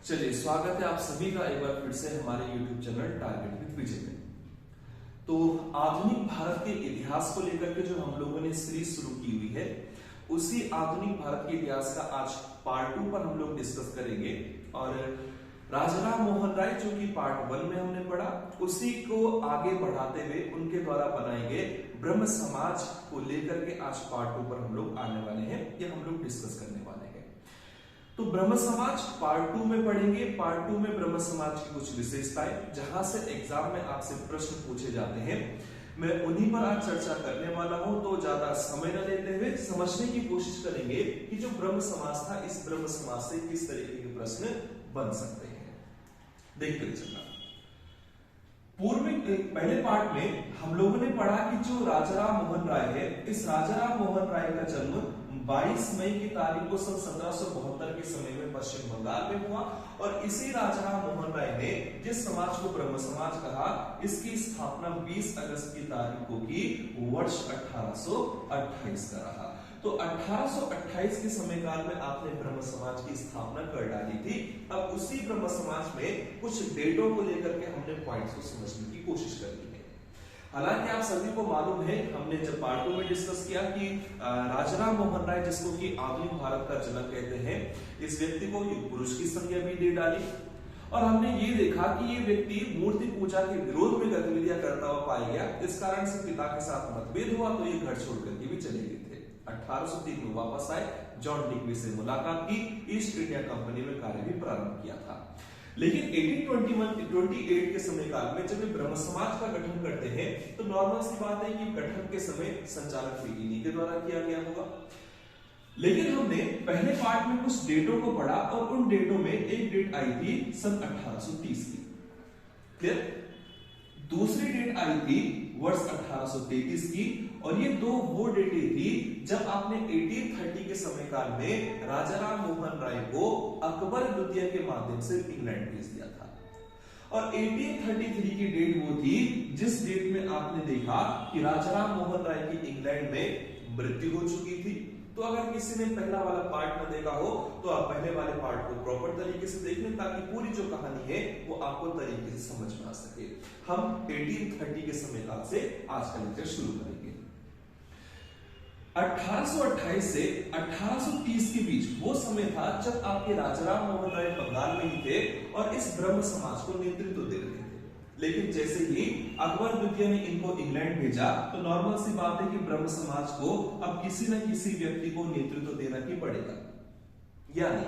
चलिए, स्वागत है आप सभी का एक बार फिर से हमारे YouTube चैनल टारगेट विद विजय में। तो आधुनिक भारत के इतिहास को लेकर के जो हम लोगों ने सीरीज शुरू की हुई है, उसी आधुनिक भारत के इतिहास का आज पार्ट 2 पर हम लोग डिस्कस करेंगे। और राजाराम मोहन राय जो कि पार्ट 1 में हमने पढ़ा, उसी को आगे बढ़ाते हुए उनके द्वारा बनाए गए ब्रह्म समाज को लेकर के आज पार्ट 2 पर हम लोग आने वाले हैं, ये हम लोग डिस्कस करने वाले हैं। तो ब्रह्म समाज पार्ट 2 में पढ़ेंगे। पार्ट 2 में ब्रह्म समाज की कुछ विशेषताएं, जहां से एग्जाम में आपसे प्रश्न पूछे जाते हैं, मैं उन्हीं पर आज चर्चा करने वाला हूं। तो ज्यादा समय न लेते हुए समझने की कोशिश करेंगे कि जो ब्रह्म समाज था, इस ब्रह्म समाज से किस तरीके के प्रश्न बन सकते हैं। देखते चलना। पूर्व में पहले पार्ट में हम लोगों ने पढ़ा कि जो राजाराम मोहन राय है, इस राजाराम मोहन राय का जन्म 22 मई की तारीख को सन 1772 के समय में पश्चिम बंगाल में हुआ। और इसी राजाराम मोहन राय ने जिस समाज को ब्रह्म समाज कहा, इसकी स्थापना 20 अगस्त की तारीख को की, वर्ष 1828 का रहा। तो 1828 के समय काल में आपने ब्रह्म समाज की स्थापना कर डाली थी। अब उसी ब्रह्म समाज में कुछ डेटों को लेकर के हमने पॉइंट्स को समझने की कोशिश कर ली है। हालांकि आप सभी को मालूम है, हमने जब पार्ट 2 में डिस्कस किया कि राजाराम मोहन राय, जिसको कि आधुनिक भारत का जनक कहते हैं, इस व्यक्ति को युग पुरुष की संज्ञा भी दे डाली। और हमने ये देखा कि ये व्यक्ति मूर्ति पूजा के विरोध में गतिविधियां करता हुआ पाया गया। इस कारण से पिता के साथ मतभेद हुआ, तो ये घर छोड़ करके भी चले गए थे। 1803 में वापस आए, जॉन डिग्वी से मुलाकात की, ईस्ट इंडिया कंपनी में कार्य भी प्रारंभ किया था। लेकिन 1828 के समय काल में जब ब्रह्म समाज का गठन करते हैं, तो नॉर्मल सी बात है कि गठन के समय संचालक भी इन्हीं के द्वारा किया गया होगा। लेकिन हमने पहले पार्ट में कुछ डेटों को पढ़ा, और उन डेटों में एक डेट आई थी सन 1830 की, क्लियर। दूसरी डेट आई थी वर्ष 1833 की, और ये दो वो डेटें थी जब आपने 1830 के समय काल में राजाराम मोहन राय को अकबर द्वितीय के माध्यम से इंग्लैंड भेज दिया था। और 1833 की डेट वो थी जिस डेट में आपने देखा कि राजाराम मोहन राय की इंग्लैंड में मृत्यु हो चुकी थी। तो अगर किसी ने पहला वाला पार्ट न देखा हो, तो आप पहले वाले पार्ट को प्रॉपर तरीके से देख लें, ताकि पूरी जो कहानी है वो आपको तरीके से समझ में आ सके। हम 1830 के समय काल से आज का लेक्चर शुरू करेंगे। 1828 से 1830 के बीच वो समय था जब आपके राजाराम मोहन राय बंगाल में ही थे और इस ब्रह्म समाज को नेतृत्व दे रहे थे। लेकिन जैसे ही अकबर द्वितीय ने इनको इंग्लैंड भेजा, तो नॉर्मल सी बात है कि ब्रह्म समाज को अब किसी न किसी व्यक्ति को नेतृत्व देना ही पड़ेगा। यानी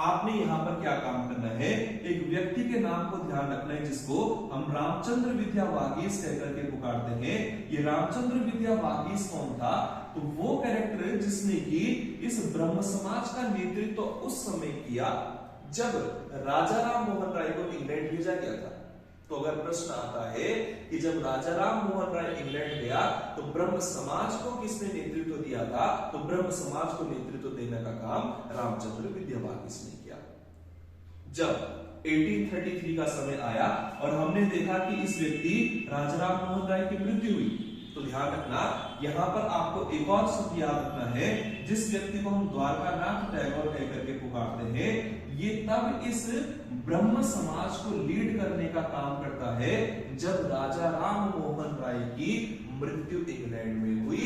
आपने यहां पर क्या काम करना है, एक व्यक्ति के नाम को ध्यान रखना है, जिसको हम रामचंद्र विद्या वागीश कहकर के पुकारते हैं। ये रामचंद्र विद्या वागीश कौन था? तो वो कैरेक्टर जिसने कि इस ब्रह्म समाज का नेतृत्व उस समय किया जब राजाराम मोहन राय को इंग्लैंड भेजा गया था। तो अगर प्रश्न आता है कि जब राजाराम मोहन राय इंग्लैंड गया, तो ब्रह्म समाज को किसने नेतृत्व दिया था? तो ब्रह्म समाज को नेतृत्व देने का काम रामचंद्र विद्या वागीश ने किया। जब 1833 का समय आया और हमने देखा कि इस व्यक्ति राजाराम मोहन राय की मृत्यु हुई, तो ध्यान रखना, यहां पर आपको एक और शब्द याद रखना है, जिस व्यक्ति को हम द्वारकानाथ टैगोर कहकर के पुकारते हैं, ये तब इस ब्रह्म समाज को लीड करने का काम करता है जब राजाराम मोहन राय की मृत्यु इंग्लैंड में हुई।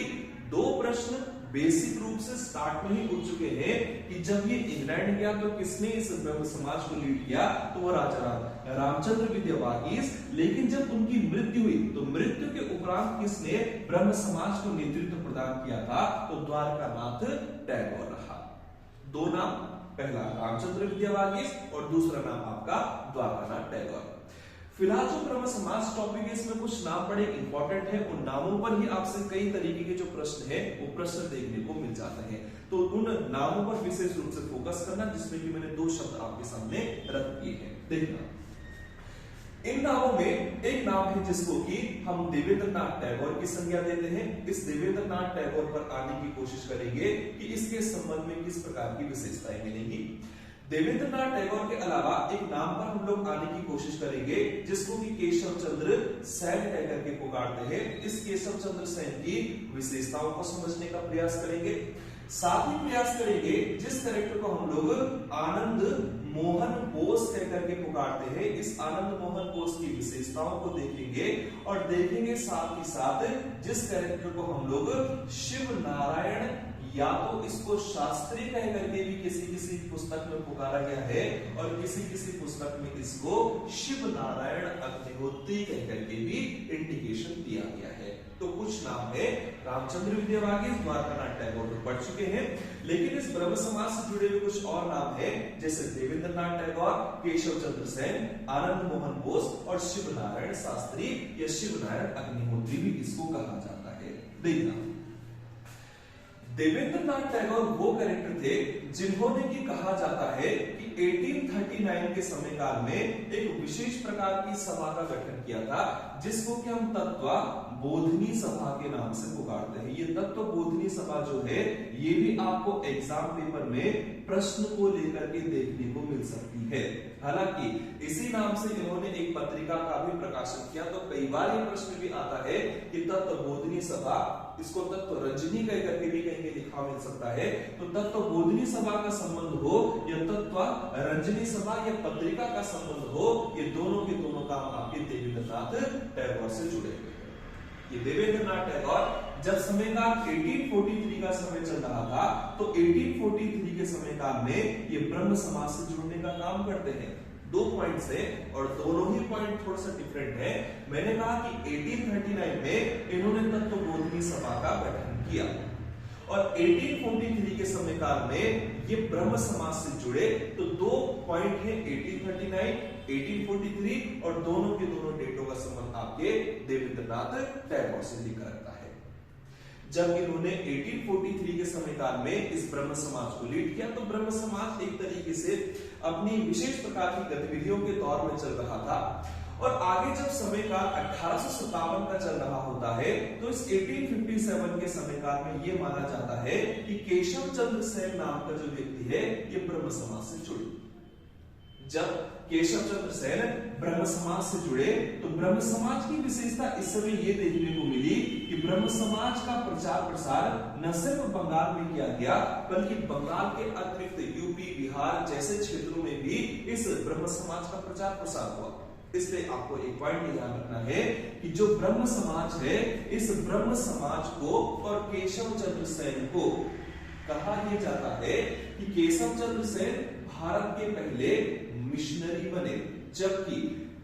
दो प्रश्न बेसिक रूप से स्टार्ट में ही उठ चुके हैं कि जब ये इंग्लैंड गया तो किसने इस ब्रह्म समाज को लीड किया? तो वो रामचंद्र विद्या वागीश। लेकिन जब उनकी मृत्यु हुई, तो मृत्यु के उपरांत किसने ब्रह्म समाज को नेतृत्व प्रदान किया था? तो द्वारकानाथ टैगोर रहा। दो नाम, पहला रामचंद्र विद्या वागीश और दूसरा नाम आपका द्वारकानाथ टैगोर। फिलहाल जो ब्रह्म समाज टॉपिक है, इसमें कुछ नाम बड़े इंपॉर्टेंट है, उन नामों पर ही आपसे कई तरीके के जो प्रश्न है वो प्रश्न देखने को मिल जाते हैं। तो उन नामों पर विशेष रूप से फोकस करना, जिसमें कि मैंने दो शब्द आपके सामने रख दिए हैं। देखना, इन नामों में एक नाम है जिसको कि हम देवेंद्रनाथ टैगोर की संज्ञा देते हैं। इस देवेंद्रनाथ टैगोर पर आने की कोशिश करेंगे कि इसके संबंध में किस प्रकार की विशेषताएं मिलेंगी। देवेंद्रनाथ टैगोर के अलावा एक नाम पर हम लोग आने की कोशिश करेंगे, जिसको कि केशव चंद्र सेन कहकर के पुकारते हैं। इस केशव चंद्र सेन की विशेषताओं को समझने का प्रयास करेंगे। साथ ही प्रयास करेंगे जिस कैरेक्टर को हम लोग आनंद मोहन बोस कहकर के पुकारते हैं, इस आनंद मोहन बोस की विशेषताओं को देखेंगे और देखेंगे साथ ही साथ जिस कैरेक्टर को हम लोग शिव नारायण या तो इसको शास्त्री कह करके भी किसी पुस्तक में पुकारा गया है और किसी पुस्तक में इसको शिव नारायण अग्निहोत्री कह करके भी इंडिकेशन दिया गया है। तो कुछ नाम है, रामचंद्र विद्यावागीश, द्वारकानाथ टैगोर तो पढ़ चुके हैं, लेकिन इस ब्रह्म समाज से जुड़े हुए कुछ और नाम है, जैसे देवेंद्रनाथ टैगोर, केशव चंद्र सेन, आनंद मोहन बोस और शिव नारायण शास्त्री या शिव नारायण अग्निहोत्री भी इसको कहा जाता है। देखना, देवेंद्रनाथ टैगोर वो कैरेक्टर थे जिन्होंने की कहा जाता है कि 1839 के समय काल में एक विशेष प्रकार की सभा का गठन किया था, जिसको कि हम तत्व बोधनी सभा के नाम से पुकारते हैं। ये तत्व बोधनी सभा जो है, ये भी आपको एग्जाम पेपर में प्रश्न को लेकर के देखने को मिल सकती है। हालांकि इसी नाम से इन्होंने एक पत्रिका का भी प्रकाशन किया, तो कई बार ये प्रश्न भी आता है कि तत्व बोधनी सभा, इसको तत्व रंजनी कह करके भी कहीं लिखा मिल सकता है, तो तत्व बोधनी सभा का संबंध हो या तत्व रंजनी सभा या पत्रिका का संबंध हो, ये दोनों के दोनों काम आपके देवेंद्रनाथ टैगोर से जुड़े हुए हैं। ये देवेंद्रनाथ टैगोर जब समय काल 1843 का समय चल रहा था, तो 1843 के समय काल में ये ब्रह्म समाज से जुड़ने का काम करते हैं। 2 पॉइंट्स है और दोनों ही पॉइंट थोड़ा सा डिफरेंट है। मैंने कहा कि 1839 में इन्होंने तत्व बोधनी सभा का गठन किया और 1843 के समय काल में ये ब्रह्म समाज से जुड़े। तो 2 पॉइंट है, 1839, 1843 और दोनों के दोनों डेटों का संबंध आपके देवेंद्रनाथ टैगोर से लिखा रहता है। जब इन्होंने 1843 के समय काल में इस ब्रह्म समाज को लीड किया, तो ब्रह्म समाज एक तरीके से अपनी विशेष प्रकार की गतिविधियों के दौर में चल रहा था और आगे जब समय काल 1857 का चल रहा होता है, तो इस 1857 के समय काल में यह माना जाता है कि केशव चंद्र सेन नाम का जो व्यक्ति है, ये ब्रह्म समाज से जुड़े। जब केशव चंद्र सेन ब्रह्म समाज से जुड़े, तो ब्रह्म समाज की विशेषता इस समय ये देखने को मिली कि ब्रह्म समाज का प्रचार प्रसार न सिर्फ बंगाल में किया गया, बल्कि बंगाल के अतिरिक्त यूपी, बिहार जैसे क्षेत्रों में भी इस ब्रह्म समाज का प्रचार प्रसार हुआ। इसलिए आपको एक पॉइंट ध्यान रखना है कि जो ब्रह्म समाज है, इस ब्रह्म समाज को और केशव चंद्र सेन को कहा यह जाता है कि केशव चंद्र सेन भारत के पहले मिशनरी बने, जबकि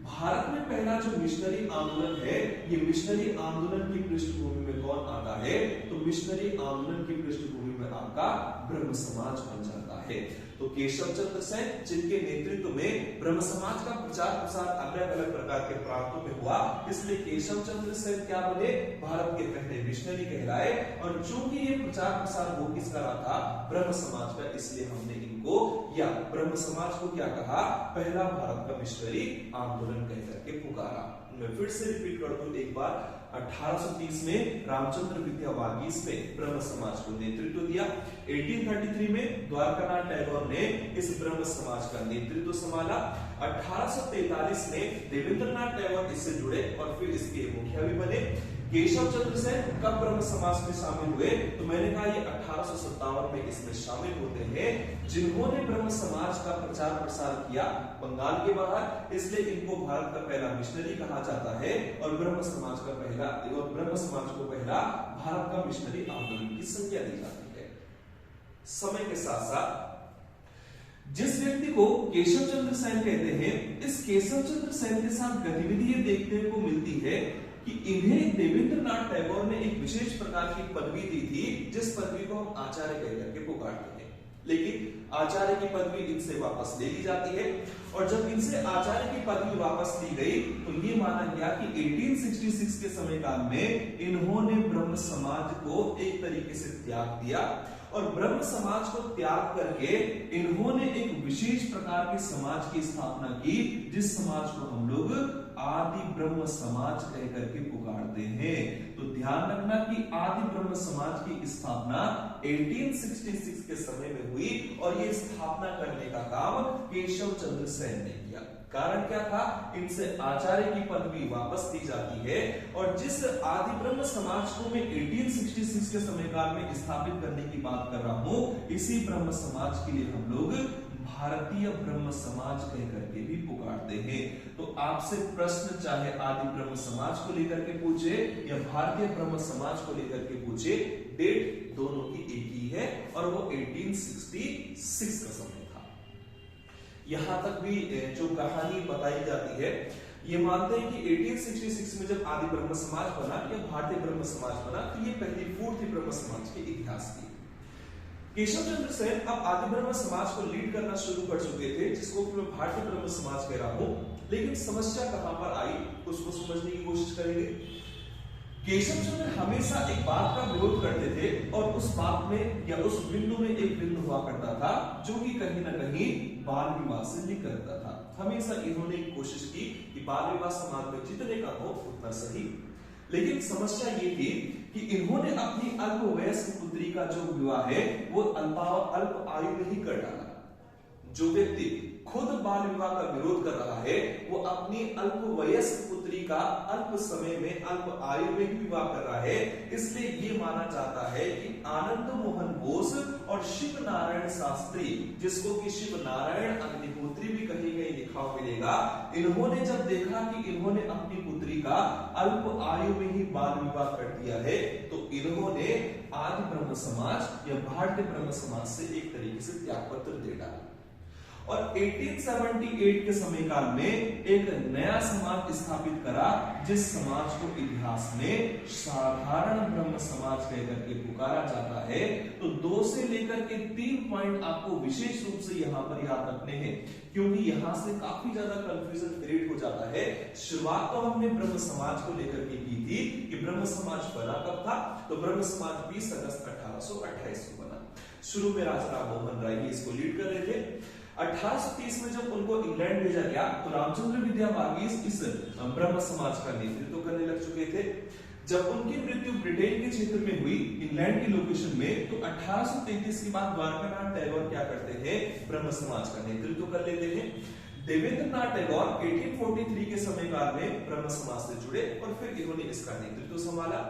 भारत में पहला जो मिशनरी आंदोलन है, ये मिशनरी आंदोलन की पृष्ठभूमि में कौन आता है, तो मिशनरी आंदोलन की पृष्ठभूमि में आपका ब्रह्म समाज बन जाता है। तो केशव चंद्र सेन, जिनके नेतृत्व में ब्रह्म समाज का प्रचार प्रसार अलग अलग प्रकार के प्रांतों में हुआ, इसलिए केशव चंद्र सेन क्या बने, भारत के पहले मिशनरी कहलाए। और चूंकि ये प्रचार प्रसार वो किसका रहा था, ब्रह्म समाज का, इसलिए हमने इनको या ब्रह्म समाज को क्या कहा, पहला भारत का मिशनरी आंदोलन कह करके पुकारा। मैं फिर से रिपीट कर दूं एक बार, 1830 में रामचंद्र विद्यावागीश ने ब्रह्म समाज को नेतृत्व दिया। 1833 में द्वारकानाथ टैगोर ने इस ब्रह्म समाज का नेतृत्व संभाला। 1843 में देवेंद्रनाथ टैगोर इससे जुड़े और फिर इसके मुखिया भी बने। केशव चंद्र सेन कब ब्रह्म समाज में शामिल हुए, तो मैंने कहा ये 1857 में इसमें शामिल होते हैं, जिन्होंने ब्रह्म समाज का प्रचार प्रसार किया बंगाल के बाहर, इसलिए इनको भारत का पहला मिशनरी कहा जाता है और ब्रह्म समाज का पहला और ब्रह्म समाज को पहला भारत का मिशनरी आंदोलन की संज्ञा दी जाती है। समय के साथ साथ जिस व्यक्ति को केशव चंद्र सेन कहते हैं, इस केशव चंद्र सेन के साथ गतिविधि ये देखने को मिलती है कि इन्हें देवेंद्रनाथ टैगोर ने एक विशेष प्रकार की पदवी दी थी, जिस पदवी को हम आचार्य कह करके पुकारते हैं। लेकिन आचार्य की पदवी इनसे वापस ले ली जाती है और जब इनसे आचार्य की पदवी वापस ली गई, तो ये माना गया कि 1866 के समय काल में इन्होंने ब्रह्म समाज को एक तरीके से त्याग दिया और ब्रह्म समाज को त्याग करके इन्होंने एक विशेष प्रकार के समाज की स्थापना की, जिस समाज को हम लोग आदि ब्रह्म समाज कह करके पुकारते हैं। तो ध्यान रखना कि आदि ब्रह्म समाज की स्थापना 1866 के समय में हुई और ये स्थापना करने का काम केशव चंद्र सेन ने किया। कारण क्या था, इनसे आचार्य की पदवी वापस ली जाती है और जिस आदि ब्रह्म समाज को मैं 1866 के समय काल में स्थापित करने की बात कर रहा हूं, इसी ब्रह्म समाज के लिए हम लोग भारतीय ब्रह्म समाज कह करके भी पुकारते हैं। तो आपसे प्रश्न चाहे आदि ब्रह्म समाज को लेकर के पूछे या भारतीय ब्रह्म समाज को लेकर के पूछे, डेट दोनों की एक ही है और वो 1866 का समय था। यहां तक भी जो कहानी बताई जाती है, ये मानते हैं कि 1866 में जब आदि ब्रह्म समाज बना या भारतीय ब्रह्म समाज बना, तो ये पहली फूट थी ब्रह्म समाज के इतिहास की। केशव चंद्र सेन अब आदि ब्रह्म समाज को लीड करना शुरू कर चुके थे, जिसको मैं भारतीय ब्रह्म समाज कह रहा हूं। लेकिन समस्या कहां पर आई, उसको समझने की कोशिश करेंगे। केशव चंद्र हमेशा एक बात का विरोध करते थे और उस बात में या उस बिंदु में एक बिंदु हुआ करता था जो कि कहीं ना कहीं बाल विवाह से लिंक करता था। हमेशा इन्होंने कोशिश की कि बाल विवाह समाज में जितने का हो उतना सही। लेकिन समस्या ये थी कि इन्होंने अपनी अल्प वयस्क पुत्री का जो विवाह है वो अल्प आयु में ही कर डाला। जो व्यक्ति खुद बाल विवाह का विरोध कर रहा है वो अपनी अल्प वयस्क पुत्री का अल्प समय में अल्प आयु में ही विवाह कर रहा है। इसलिए ये माना जाता है कि आनंद मोहन बोस और शिव नारायण शास्त्री, जिसको कि शिव नारायण अग्निहोत्री भी कहीं कहीं लिखा मिलेगा, इन्होंने जब देखा कि इन्होंने अपनी पुत्री का अल्प आयु में ही बाल विवाह कर दिया है, तो इन्होंने आदि ब्रह्म समाज या भारतीय ब्रह्म समाज से एक तरीके से त्याग पत्र दे डाला और 1878 के समय काल में एक नया समाज स्थापित करा, जिस समाज को इतिहास में साधारण ब्रह्म समाज कहकर के पुकारा जाता है। तो 2 से लेकर के 3 पॉइंट आपको विशेष रूप से यहाँ पर याद रखने हैं, क्योंकि यहाँ से काफी ज्यादा कंफ्यूजन क्रिएट हो जाता है। शुरुआत तो हमने ब्रह्म समाज को लेकर के की थी कि ब्रह्म समाज बना कब था, तो ब्रह्म समाज 20 अगस्त 1828 को बना। शुरू में राजा राम मोहन राय इसको लीड कर रहे थे। 1830 में जब उनको इंग्लैंड भेजा गया तो रामचंद्र विद्या वर्गीस इस ब्रह्म समाज का नेतृत्व करने लग चुके थे। जब उनकी मृत्यु ब्रिटेन के क्षेत्र में हुई, इंग्लैंड की लोकेशन में, तो 1833 के बाद द्वारकानाथ टैगोर क्या करते हैं, ब्रह्म समाज का नेतृत्व कर लेते हैं। देवेंद्रनाथ टैगोर 1843 के समय काल में ब्रह्म समाज से जुड़े और फिर इन्होंने इसका नेतृत्व संभाला।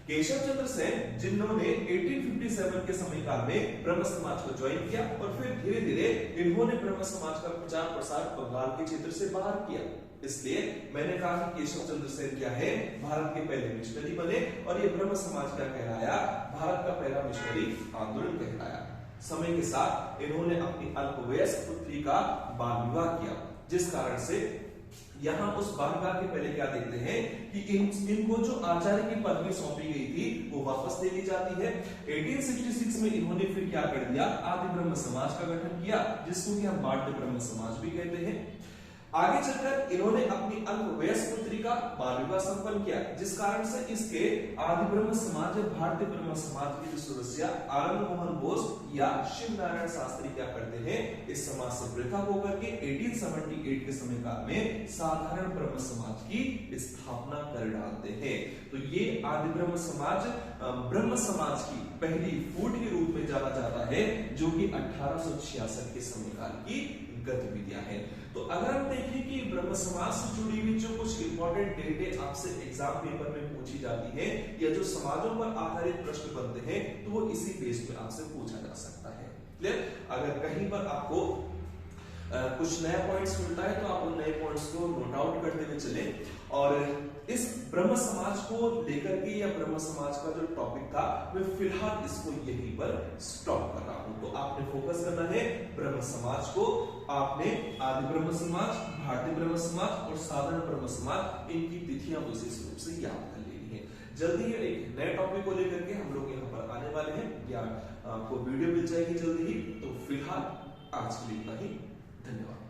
केशव चंद्र सेन, जिन्होंने 1857 के समय काल में ब्रह्म समाज को ज्वाइन किया और फिर धीरे धीरे इन्होंने ब्रह्म समाज का प्रचार प्रसार बंगाल के क्षेत्र से बाहर किया। इसलिए मैंने कहा कि केशव चंद्र सेन क्या है, भारत के पहले मिशनरी बने और ये ब्रह्म समाज क्या कहलाया, भारत का पहला मिशनरी आंदोलन कहलाया। समय के साथ इन्होंने अपनी अल्पवयस्क पुत्री का बाल विवाह किया, जिस कारण से यहां उस बाल विवाह के पहले क्या देखते हैं कि इनको जो आचार्य की पदवी सौंपी गई थी वो वापस ले ली जाती है। 1866 में इन्होंने फिर क्या कर दिया, आदि ब्रह्म समाज का गठन किया, जिसको कि हम भारतीय ब्रह्म समाज भी कहते हैं। आगे चलकर इन्होंने अपनी अल्पवयस्क पुत्री का बाल विवाह संपन्न किया, जिस कारण से इसके आदि ब्रह्म समाज या भारतीय ब्रह्म समाज के जो सदस्य आनंद मोहन बोस या शिव नारायण शास्त्री क्या करते हैं, इस समाज से पृथक होकर के 1878 के समय काल में साधारण ब्रह्म समाज की स्थापना कर डालते हैं। तो ये आदि ब्रह्म समाज ब्रह्म समाज की पहली फूट के रूप में जाना जाता है, जो कि 1866 के समय काल की गतिविधियां हैं। तो अगर हम देखें कि ब्रह्म समाज से जुड़ी हुई जो कुछ इंपॉर्टेंट डेटें आपसे एग्जाम पेपर में पूछी जाती है या जो समाजों पर आधारित प्रश्न बनते हैं, तो वो इसी बेस पे आपसे पूछा जा सकता है। क्लियर? अगर कहीं पर आपको कुछ नया पॉइंट्स मिलता है तो आप उन नए पॉइंट्स को नोट आउट करते हुए चले। और इस ब्रह्म समाज को लेकर के या ब्रह्म समाज का जो टॉपिक था, मैं फिलहाल इसको यहीं पर स्टॉप कर रहा हूं। तो आपने फोकस करना है ब्रह्म समाज को, आपने आदि ब्रह्म समाज, भारतीय ब्रह्म समाज और साधारण ब्रह्म समाज, इनकी तिथियां विशेष रूप से याद कर लेनी है। जल्दी ही एक नए टॉपिक को लेकर के हम लोग यहाँ पर आने वाले हैं, या आपको वीडियो मिल जाएगी जल्दी ही। तो फिलहाल आज के लिए इतना ही, धन्यवाद।